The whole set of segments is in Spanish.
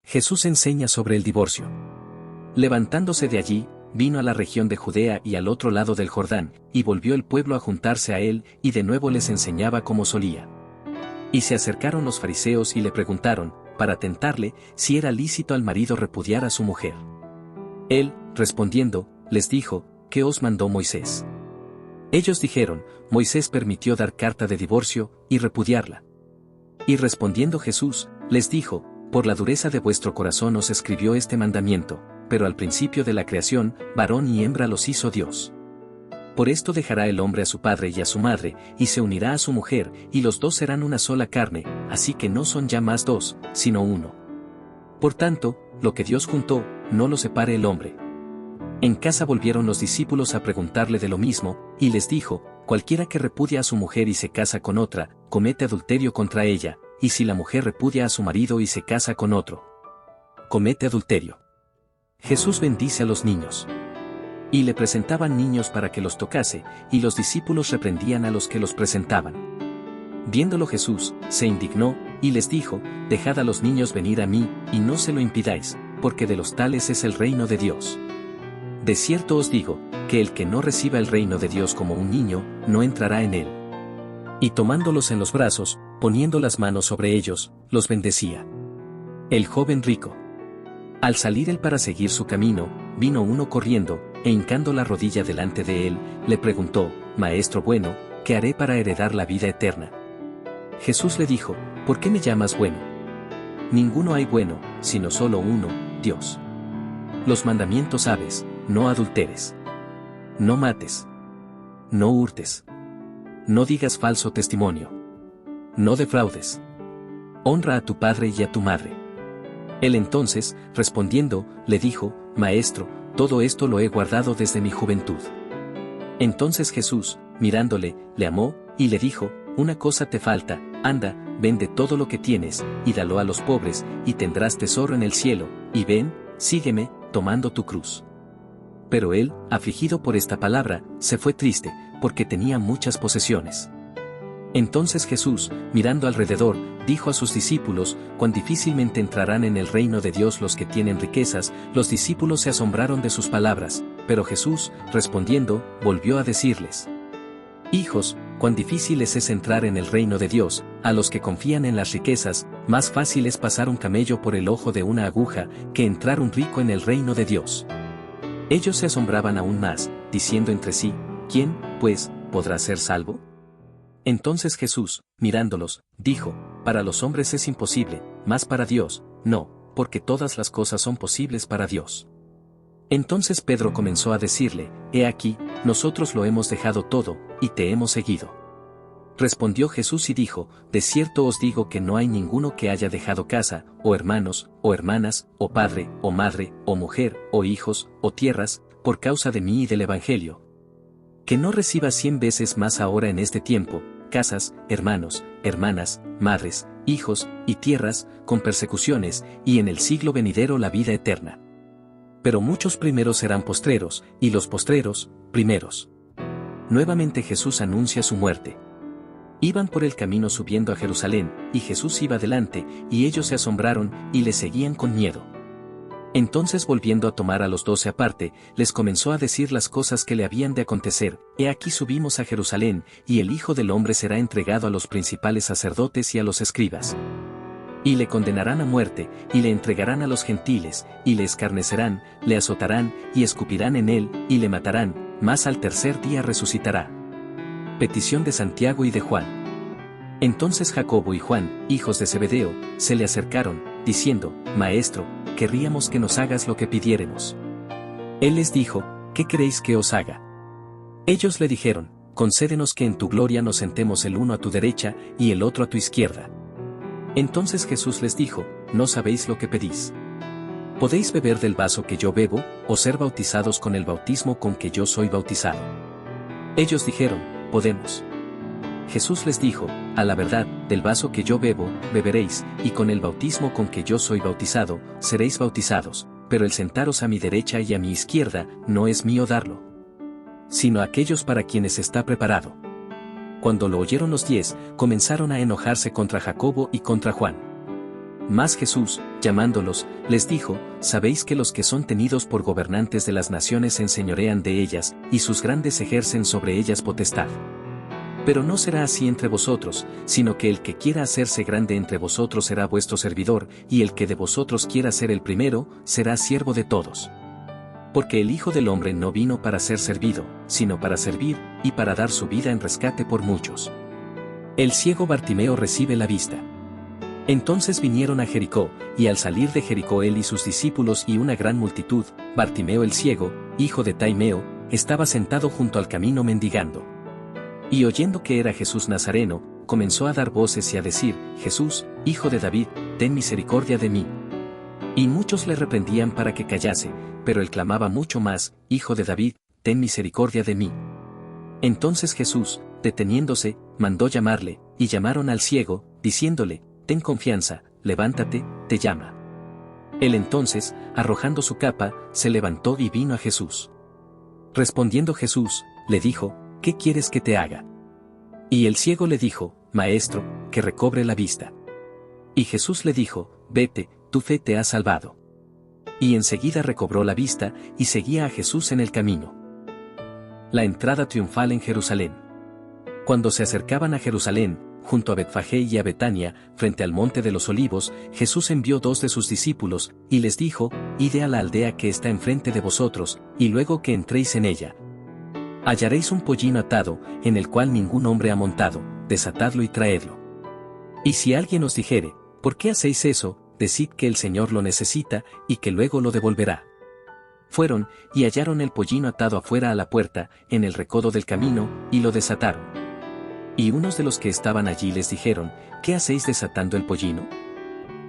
Jesús enseña sobre el divorcio. Levantándose de allí, vino a la región de Judea y al otro lado del Jordán, y volvió el pueblo a juntarse a él, y de nuevo les enseñaba como solía. Y se acercaron los fariseos y le preguntaron, para tentarle, si era lícito al marido repudiar a su mujer. Él, respondiendo, les dijo, ¿qué os mandó Moisés? Ellos dijeron, Moisés permitió dar carta de divorcio, y repudiarla. Y respondiendo Jesús, les dijo, por la dureza de vuestro corazón os escribió este mandamiento, pero al principio de la creación, varón y hembra los hizo Dios. Por esto dejará el hombre a su padre y a su madre, y se unirá a su mujer, y los dos serán una sola carne, así que no son ya más dos, sino uno. Por tanto, lo que Dios juntó, no lo separe el hombre. En casa volvieron los discípulos a preguntarle de lo mismo, y les dijo, cualquiera que repudia a su mujer y se casa con otra, comete adulterio contra ella, y si la mujer repudia a su marido y se casa con otro, comete adulterio. Jesús bendice a los niños. Y le presentaban niños para que los tocase, y los discípulos reprendían a los que los presentaban. Viéndolo Jesús, se indignó, y les dijo, dejad a los niños venir a mí, y no se lo impidáis, porque de los tales es el reino de Dios. De cierto os digo, que el que no reciba el reino de Dios como un niño, no entrará en él. Y tomándolos en los brazos, poniendo las manos sobre ellos, los bendecía. El joven rico. Al salir él para seguir su camino, vino uno corriendo, e hincando la rodilla delante de él, le preguntó, Maestro bueno, ¿qué haré para heredar la vida eterna? Jesús le dijo, ¿por qué me llamas bueno? Ninguno hay bueno, sino solo uno, Dios. Los mandamientos sabes, no adulteres. No mates. No hurtes. No digas falso testimonio. No defraudes. Honra a tu padre y a tu madre. Él entonces, respondiendo, le dijo, Maestro, todo esto lo he guardado desde mi juventud. Entonces Jesús, mirándole, le amó, y le dijo, una cosa te falta, anda, vende todo lo que tienes, y dalo a los pobres, y tendrás tesoro en el cielo, y ven, sígueme, tomando tu cruz. Pero él, afligido por esta palabra, se fue triste, porque tenía muchas posesiones. Entonces Jesús, mirando alrededor, dijo a sus discípulos, cuán difícilmente entrarán en el reino de Dios los que tienen riquezas. Los discípulos se asombraron de sus palabras, pero Jesús, respondiendo, volvió a decirles, hijos, cuán difícil es entrar en el reino de Dios. A los que confían en las riquezas, más fácil es pasar un camello por el ojo de una aguja, que entrar un rico en el reino de Dios. Ellos se asombraban aún más, diciendo entre sí, ¿quién, pues, podrá ser salvo? Entonces Jesús, mirándolos, dijo, para los hombres es imposible, mas para Dios, no, porque todas las cosas son posibles para Dios. Entonces Pedro comenzó a decirle, he aquí, nosotros lo hemos dejado todo, y te hemos seguido. Respondió Jesús y dijo, de cierto os digo que no hay ninguno que haya dejado casa, o hermanos, o hermanas, o padre, o madre, o mujer, o hijos, o tierras, por causa de mí y del Evangelio, que no reciba 100 veces más ahora en este tiempo, casas, hermanos, hermanas, madres, hijos, y tierras, con persecuciones, y en el siglo venidero la vida eterna. Pero muchos primeros serán postreros, y los postreros, primeros. Nuevamente Jesús anuncia su muerte. Iban por el camino subiendo a Jerusalén, y Jesús iba delante, y ellos se asombraron, y le seguían con miedo. Entonces volviendo a tomar a los 12 aparte, les comenzó a decir las cosas que le habían de acontecer, he aquí subimos a Jerusalén, y el Hijo del Hombre será entregado a los principales sacerdotes y a los escribas. Y le condenarán a muerte, y le entregarán a los gentiles, y le escarnecerán, le azotarán, y escupirán en él, y le matarán, mas al tercer día resucitará. Petición de Santiago y de Juan. Entonces Jacobo y Juan, hijos de Zebedeo, se le acercaron, diciendo, Maestro, querríamos que nos hagas lo que pidiéremos. Él les dijo, ¿qué queréis que os haga? Ellos le dijeron, concédenos que en tu gloria nos sentemos el uno a tu derecha, y el otro a tu izquierda. Entonces Jesús les dijo, no sabéis lo que pedís. ¿Podéis beber del vaso que yo bebo, o ser bautizados con el bautismo con que yo soy bautizado? Ellos dijeron, podemos. Jesús les dijo, a la verdad, del vaso que yo bebo, beberéis, y con el bautismo con que yo soy bautizado, seréis bautizados, pero el sentaros a mi derecha y a mi izquierda, no es mío darlo, sino a aquellos para quienes está preparado. Cuando lo oyeron los 10, comenzaron a enojarse contra Jacobo y contra Juan. Mas Jesús, llamándolos, les dijo, sabéis que los que son tenidos por gobernantes de las naciones se enseñorean de ellas, y sus grandes ejercen sobre ellas potestad. Pero no será así entre vosotros, sino que el que quiera hacerse grande entre vosotros será vuestro servidor, y el que de vosotros quiera ser el primero, será siervo de todos. Porque el Hijo del Hombre no vino para ser servido, sino para servir, y para dar su vida en rescate por muchos. El ciego Bartimeo recibe la vista. Entonces vinieron a Jericó, y al salir de Jericó él y sus discípulos y una gran multitud, Bartimeo el ciego, hijo de Taimeo, estaba sentado junto al camino mendigando. Y oyendo que era Jesús Nazareno, comenzó a dar voces y a decir, Jesús, hijo de David, ten misericordia de mí. Y muchos le reprendían para que callase, pero él clamaba mucho más, Hijo de David, ten misericordia de mí. Entonces Jesús, deteniéndose, mandó llamarle, y llamaron al ciego, diciéndole, ten confianza, levántate, te llama. Él entonces, arrojando su capa, se levantó y vino a Jesús. Respondiendo Jesús, le dijo, ¿qué quieres que te haga? Y el ciego le dijo, Maestro, que recobre la vista. Y Jesús le dijo, vete, tu fe te ha salvado. Y enseguida recobró la vista, y seguía a Jesús en el camino. La entrada triunfal en Jerusalén. Cuando se acercaban a Jerusalén, junto a Betfagé y a Betania, frente al monte de los Olivos, Jesús envió 2 de sus discípulos, y les dijo, id a la aldea que está enfrente de vosotros, y luego que entréis en ella, hallaréis un pollino atado, en el cual ningún hombre ha montado, desatadlo y traedlo. Y si alguien os dijere, ¿por qué hacéis eso?, decid que el Señor lo necesita, y que luego lo devolverá. Fueron, y hallaron el pollino atado afuera a la puerta, en el recodo del camino, y lo desataron. Y unos de los que estaban allí les dijeron, ¿qué hacéis desatando el pollino?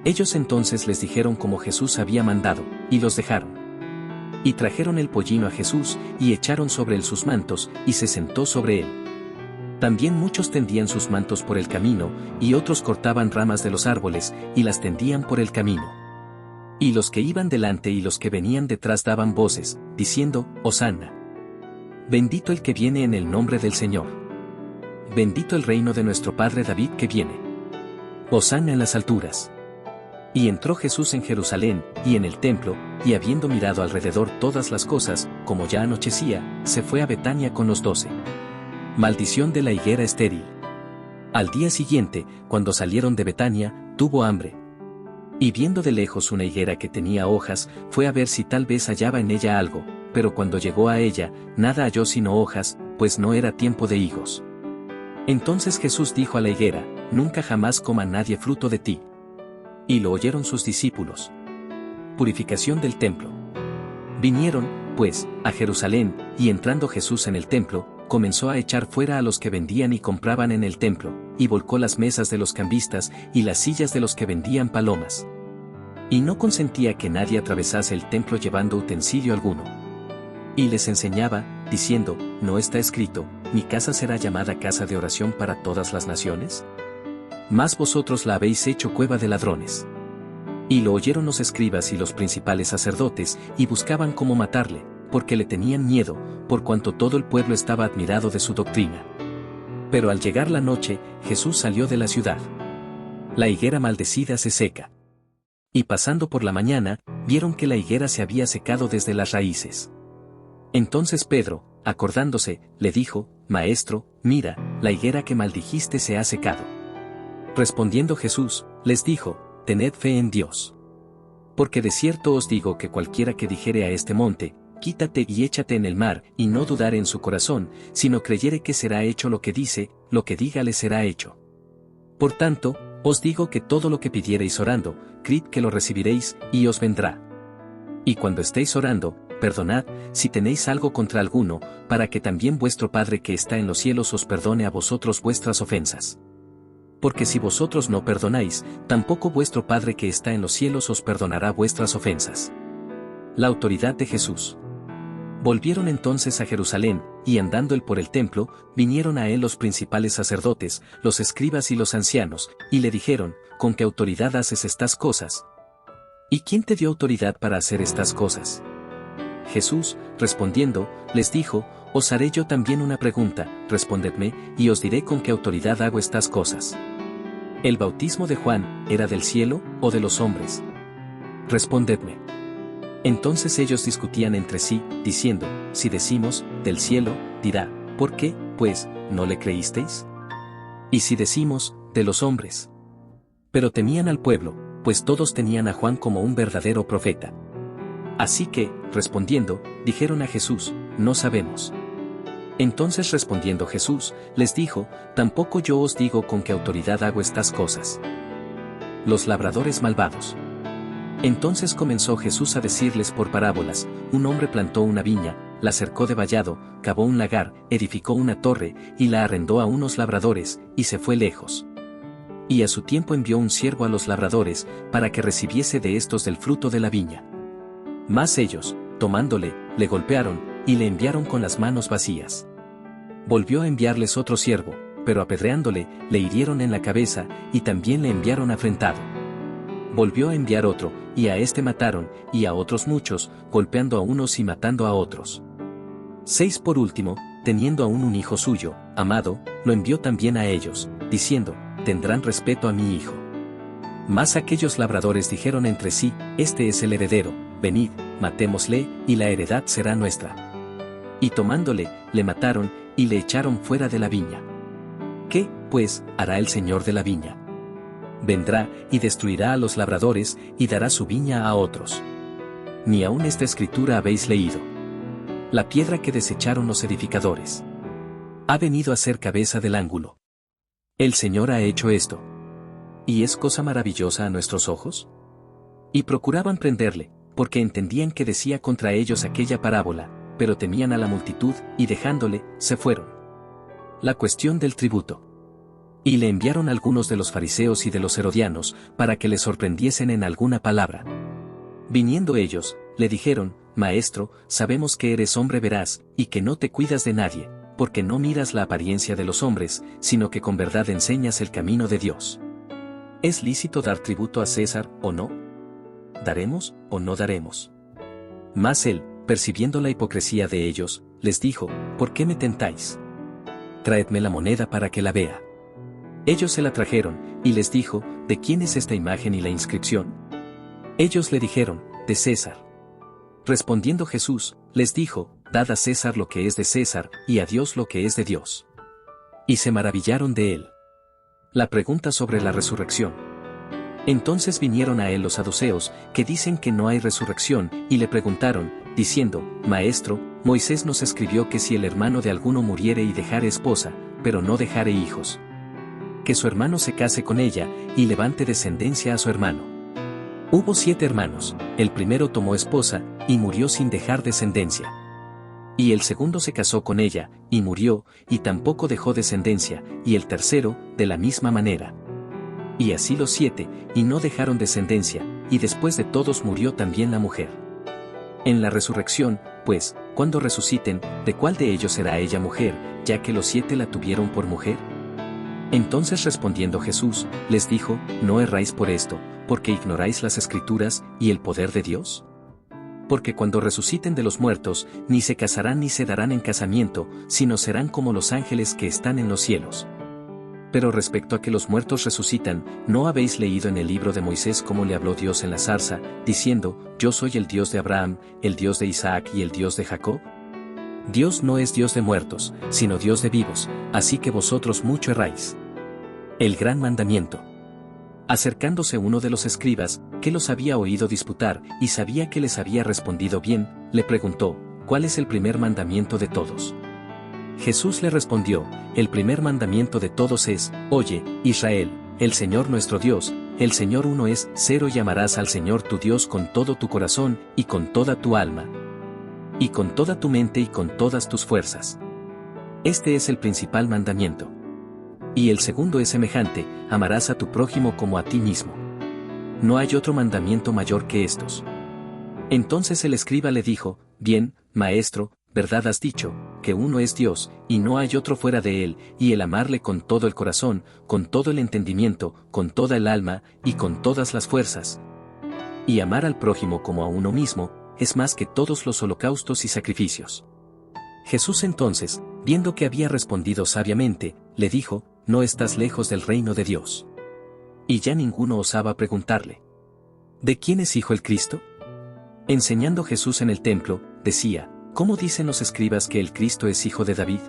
Ellos entonces les dijeron como Jesús había mandado, y los dejaron. Y trajeron el pollino a Jesús, y echaron sobre él sus mantos, y se sentó sobre él. También muchos tendían sus mantos por el camino, y otros cortaban ramas de los árboles, y las tendían por el camino. Y los que iban delante y los que venían detrás daban voces, diciendo, Hosanna. Bendito el que viene en el nombre del Señor. Bendito el reino de nuestro Padre David que viene. Hosanna en las alturas. Y entró Jesús en Jerusalén, y en el templo, y habiendo mirado alrededor todas las cosas, como ya anochecía, se fue a Betania con los 12. Maldición de la higuera estéril. Al día siguiente, cuando salieron de Betania, tuvo hambre. Y viendo de lejos una higuera que tenía hojas, fue a ver si tal vez hallaba en ella algo, pero cuando llegó a ella, nada halló sino hojas, pues no era tiempo de higos. Entonces Jesús dijo a la higuera, nunca jamás coma nadie fruto de ti. Y lo oyeron sus discípulos. Purificación del templo. Vinieron, pues, a Jerusalén, y entrando Jesús en el templo, comenzó a echar fuera a los que vendían y compraban en el templo, y volcó las mesas de los cambistas, y las sillas de los que vendían palomas. Y no consentía que nadie atravesase el templo llevando utensilio alguno. Y les enseñaba, diciendo, ¿no está escrito, mi casa será llamada casa de oración para todas las naciones? Mas vosotros la habéis hecho cueva de ladrones. Y lo oyeron los escribas y los principales sacerdotes, y buscaban cómo matarle, porque le tenían miedo, por cuanto todo el pueblo estaba admirado de su doctrina. Pero al llegar la noche, Jesús salió de la ciudad. La higuera maldecida se seca. Y pasando por la mañana, vieron que la higuera se había secado desde las raíces. Entonces Pedro, acordándose, le dijo, Maestro, mira, la higuera que maldijiste se ha secado. Respondiendo Jesús, les dijo, tened fe en Dios. Porque de cierto os digo que cualquiera que dijere a este monte, quítate y échate en el mar, y no dudare en su corazón, sino creyere que será hecho lo que dice, lo que diga le será hecho. Por tanto, os digo que todo lo que pidiereis orando, creed que lo recibiréis, y os vendrá. Y cuando estéis orando, perdonad, si tenéis algo contra alguno, para que también vuestro Padre que está en los cielos os perdone a vosotros vuestras ofensas. Porque si vosotros no perdonáis, tampoco vuestro Padre que está en los cielos os perdonará vuestras ofensas. La autoridad de Jesús. Volvieron entonces a Jerusalén, y andando él por el templo, vinieron a él los principales sacerdotes, los escribas y los ancianos, y le dijeron, ¿con qué autoridad haces estas cosas? ¿Y quién te dio autoridad para hacer estas cosas? Jesús, respondiendo, les dijo, os haré yo también una pregunta, respondedme, y os diré con qué autoridad hago estas cosas. ¿El bautismo de Juan era del cielo o de los hombres? Respondedme. Entonces ellos discutían entre sí, diciendo, si decimos, del cielo, dirá, ¿por qué, pues, no le creísteis? Y si decimos, de los hombres. Pero temían al pueblo, pues todos tenían a Juan como un verdadero profeta. Así que, respondiendo, dijeron a Jesús, no sabemos. Entonces respondiendo Jesús, les dijo, tampoco yo os digo con qué autoridad hago estas cosas. Los labradores malvados. Entonces comenzó Jesús a decirles por parábolas, un hombre plantó una viña, la cercó de vallado, cavó un lagar, edificó una torre, y la arrendó a unos labradores, y se fue lejos. Y a su tiempo envió un siervo a los labradores, para que recibiese de estos del fruto de la viña. Mas ellos, tomándole, le golpearon, y le enviaron con las manos vacías. Volvió a enviarles otro siervo, pero apedreándole, le hirieron en la cabeza, y también le enviaron afrentado. Volvió a enviar otro, y a este mataron, y a otros muchos, golpeando a unos y matando a otros. 6 Por último, teniendo aún un hijo suyo, amado, lo envió también a ellos, diciendo, tendrán respeto a mi hijo. Mas aquellos labradores dijeron entre sí, este es el heredero, venid, matémosle, y la heredad será nuestra. Y tomándole, le mataron, y le echaron fuera de la viña. ¿Qué, pues, hará el señor de la viña? Vendrá, y destruirá a los labradores, y dará su viña a otros. Ni aun esta escritura habéis leído. La piedra que desecharon los edificadores ha venido a ser cabeza del ángulo. El Señor ha hecho esto. ¿Y es cosa maravillosa a nuestros ojos? Y procuraban prenderle, porque entendían que decía contra ellos aquella parábola, pero temían a la multitud, y dejándole, se fueron. La cuestión del tributo. Y le enviaron algunos de los fariseos y de los herodianos, para que le sorprendiesen en alguna palabra. Viniendo ellos, le dijeron, Maestro, sabemos que eres hombre veraz, y que no te cuidas de nadie, porque no miras la apariencia de los hombres, sino que con verdad enseñas el camino de Dios. ¿Es lícito dar tributo a César, o no? ¿Daremos, o no daremos? Mas él, percibiendo la hipocresía de ellos, les dijo, ¿por qué me tentáis? Traedme la moneda para que la vea. Ellos se la trajeron, y les dijo, ¿de quién es esta imagen y la inscripción? Ellos le dijeron, de César. Respondiendo Jesús, les dijo, dad a César lo que es de César, y a Dios lo que es de Dios. Y se maravillaron de él. La pregunta sobre la resurrección. Entonces vinieron a él los saduceos, que dicen que no hay resurrección, y le preguntaron, diciendo, Maestro, Moisés nos escribió que si el hermano de alguno muriere y dejare esposa, pero no dejare hijos, que su hermano se case con ella, y levante descendencia a su hermano. Hubo 7 hermanos, el primero tomó esposa, y murió sin dejar descendencia. Y el segundo se casó con ella, y murió, y tampoco dejó descendencia, y el tercero, de la misma manera. Y así los 7, y no dejaron descendencia, y después de todos murió también la mujer. En la resurrección, pues, cuando resuciten, ¿de cuál de ellos será ella mujer, ya que los 7 la tuvieron por mujer? Entonces respondiendo Jesús, les dijo, no erráis por esto, porque ignoráis las Escrituras, y el poder de Dios. Porque cuando resuciten de los muertos, ni se casarán ni se darán en casamiento, sino serán como los ángeles que están en los cielos. Pero respecto a que los muertos resucitan, ¿no habéis leído en el libro de Moisés cómo le habló Dios en la zarza, diciendo, yo soy el Dios de Abraham, el Dios de Isaac y el Dios de Jacob? Dios no es Dios de muertos, sino Dios de vivos, así que vosotros mucho erráis. El gran mandamiento. Acercándose uno de los escribas, que los había oído disputar, y sabía que les había respondido bien, le preguntó, ¿cuál es el primer mandamiento de todos? Jesús le respondió, el primer mandamiento de todos es, oye, Israel, el Señor nuestro Dios, el Señor uno es, cero y amarás al Señor tu Dios con todo tu corazón, y con toda tu alma, y con toda tu mente y con todas tus fuerzas. Este es el principal mandamiento. Y el segundo es semejante, amarás a tu prójimo como a ti mismo. No hay otro mandamiento mayor que estos. Entonces el escriba le dijo, bien, maestro, verdad has dicho, que uno es Dios, y no hay otro fuera de él, y el amarle con todo el corazón, con todo el entendimiento, con toda el alma, y con todas las fuerzas. Y amar al prójimo como a uno mismo, es más que todos los holocaustos y sacrificios. Jesús entonces, viendo que había respondido sabiamente, le dijo, no estás lejos del reino de Dios. Y ya ninguno osaba preguntarle: ¿de quién es hijo el Cristo? Enseñando Jesús en el templo, decía: ¿cómo dicen los escribas que el Cristo es hijo de David?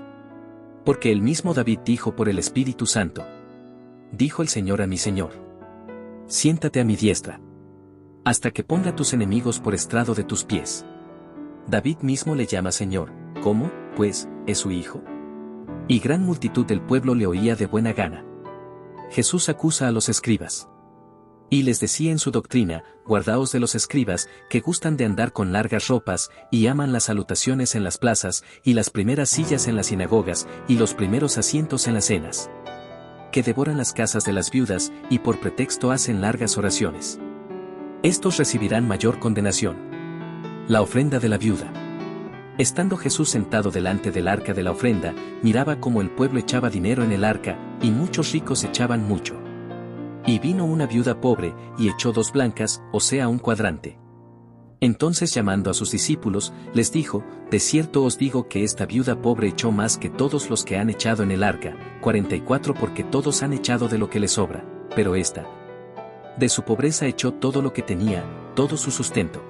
Porque el mismo David dijo por el Espíritu Santo: dijo el Señor a mi Señor: siéntate a mi diestra, hasta que ponga tus enemigos por estrado de tus pies. David mismo le llama Señor. ¿Cómo, pues, es su hijo? Y gran multitud del pueblo le oía de buena gana. Jesús acusa a los escribas. Y les decía en su doctrina: guardaos de los escribas, que gustan de andar con largas ropas, y aman las salutaciones en las plazas, y las primeras sillas en las sinagogas, y los primeros asientos en las cenas. Que devoran las casas de las viudas, y por pretexto hacen largas oraciones. Estos recibirán mayor condenación. La ofrenda de la viuda. Estando Jesús sentado delante del arca de la ofrenda, miraba cómo el pueblo echaba dinero en el arca, y muchos ricos echaban mucho. Y vino una viuda pobre, y echó 2 blancas, o sea 1 cuadrante. Entonces, llamando a sus discípulos, les dijo: de cierto os digo que esta viuda pobre echó más que todos los que han echado en el arca, 44, porque todos han echado de lo que les sobra, pero esta, de su pobreza echó todo lo que tenía, todo su sustento.